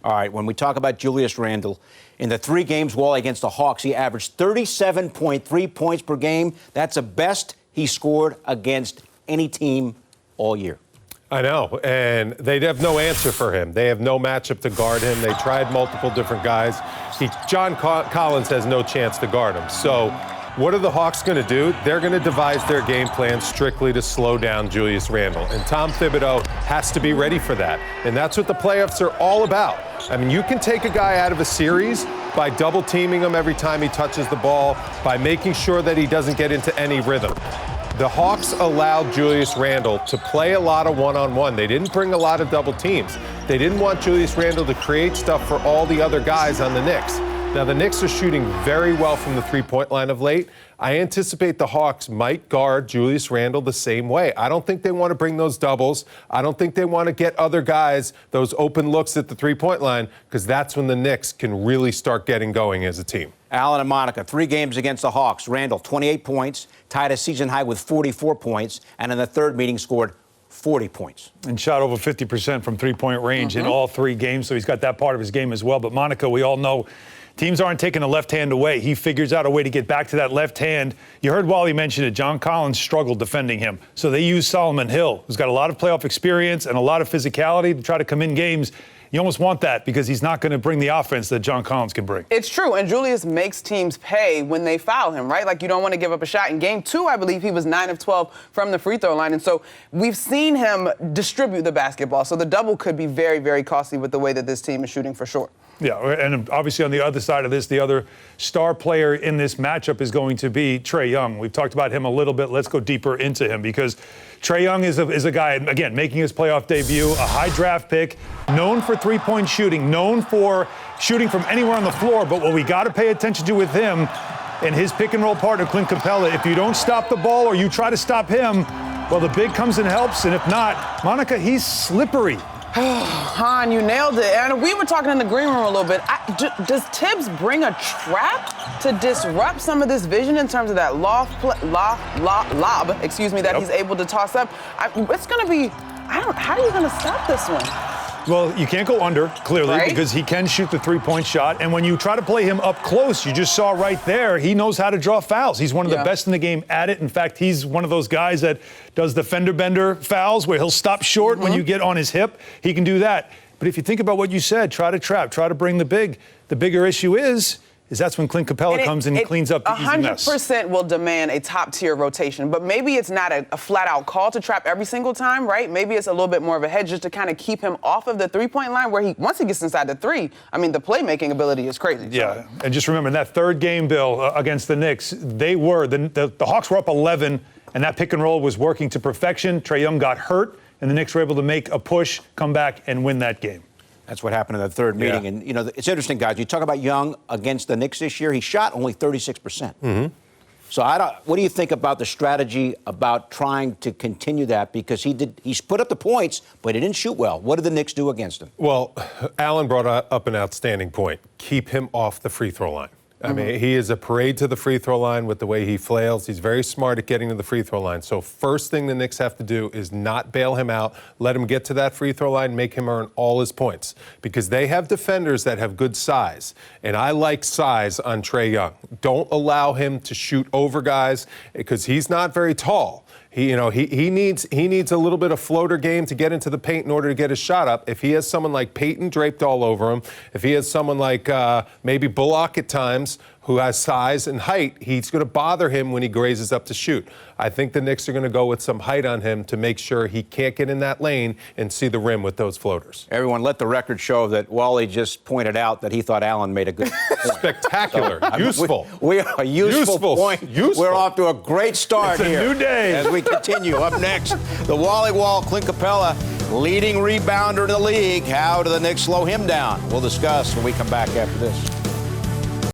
All right, when we talk about Julius Randle, in the 3 games, Wally, against the Hawks, he averaged 37.3 points per game. That's the best he scored against any team all year. I know, and they have no answer for him. They have no matchup to guard him. They tried multiple different guys. John Collins has no chance to guard him. So what are the Hawks going to do? They're going to devise their game plan strictly to slow down Julius Randle. And Tom Thibodeau has to be ready for that. And that's what the playoffs are all about. I mean, you can take a guy out of a series by double teaming him every time he touches the ball, by making sure that he doesn't get into any rhythm. The Hawks allowed Julius Randle to play a lot of one-on-one. They didn't bring a lot of double teams. They didn't want Julius Randle to create stuff for all the other guys on the Knicks. Now, the Knicks are shooting very well from the three-point line of late. I anticipate the Hawks might guard Julius Randle the same way. I don't think they want to bring those doubles. I don't think they want to get other guys those open looks at the three-point line, because that's when the Knicks can really start getting going as a team. Alan and Monica, 3 games against the Hawks. Randle, 28 points, tied a season high with 44 points, and in the third meeting scored 40 points. And shot over 50% from three-point range in all 3 games, so he's got that part of his game as well. But, Monica, we all know teams aren't taking the left hand away. He figures out a way to get back to that left hand. You heard Wally mention it. John Collins struggled defending him. So they use Solomon Hill, who's got a lot of playoff experience and a lot of physicality to try to come in games. You almost want that because he's not going to bring the offense that John Collins can bring. It's true, and Julius makes teams pay when they foul him, right? Like, you don't want to give up a shot. In game 2, I believe he was 9 of 12 from the free throw line, and so we've seen him distribute the basketball. So the double could be very, very costly with the way that this team is shooting for sure. Yeah, and obviously on the other side of this, the other star player in this matchup is going to be Trae Young. We've talked about him a little bit. Let's go deeper into him because Trae Young is a guy, again, making his playoff debut, a high draft pick, known for three-point shooting, known for shooting from anywhere on the floor. But what we got to pay attention to with him and his pick-and-roll partner, Clint Capella, if you don't stop the ball or you try to stop him, well, the big comes and helps. And if not, Monica, he's slippery. Han, you nailed it. And we were talking in the green room a little bit. Does Tibbs bring a trap to disrupt some of this vision in terms of that lob, that he's able to toss up? It's going to be, how are you going to stop this one? Well, you can't go under, clearly, right? Because he can shoot the three-point shot. And when you try to play him up close, you just saw right there, he knows how to draw fouls. He's one of the best in the game at it. In fact, he's one of those guys that does the fender-bender fouls where he'll stop short when you get on his hip. He can do that. But if you think about what you said, try to trap, try to bring the big. The bigger issue is that's when Clint Capella comes and cleans up the easy mess. 100% will demand a top-tier rotation, but maybe it's not a flat-out call to trap every single time, right? Maybe it's a little bit more of a hedge just to kind of keep him off of the three-point line where once he gets inside the 3, I mean, the playmaking ability is crazy. Yeah, and just remember, in that third game, Bill, against the Knicks, the Hawks were up 11, and that pick and roll was working to perfection. Trae Young got hurt, and the Knicks were able to make a push, come back, and win that game. That's what happened in the third meeting. And, it's interesting, guys. You talk about Young against the Knicks this year. He shot only 36%. So what do you think about the strategy about trying to continue that? Because he's put up the points, but he didn't shoot well. What did the Knicks do against him? Well, Alan brought up an outstanding point. Keep him off the free throw line. I mean, he is a parade to the free throw line with the way he flails. He's very smart at getting to the free throw line. So first thing the Knicks have to do is not bail him out. Let him get to that free throw line, make him earn all his points. Because they have defenders that have good size. And I like size on Trae Young. Don't allow him to shoot over guys because he's not very tall. He needs a little bit of floater game to get into the paint in order to get his shot up. If he has someone like Peyton draped all over him, if he has someone like maybe Bullock at times who has size and height, he's going to bother him when he grazes up to shoot. I think the Knicks are going to go with some height on him to make sure he can't get in that lane and see the rim with those floaters. Everyone, let the record show that Wally just pointed out that he thought Allen made a good point. Spectacular. Useful. We are a useful point. We're off to a great start here. It's a new day. As we continue. Up next, the Wally Wall, Clint Capella, leading rebounder in the league. How do the Knicks slow him down? We'll discuss when we come back after this.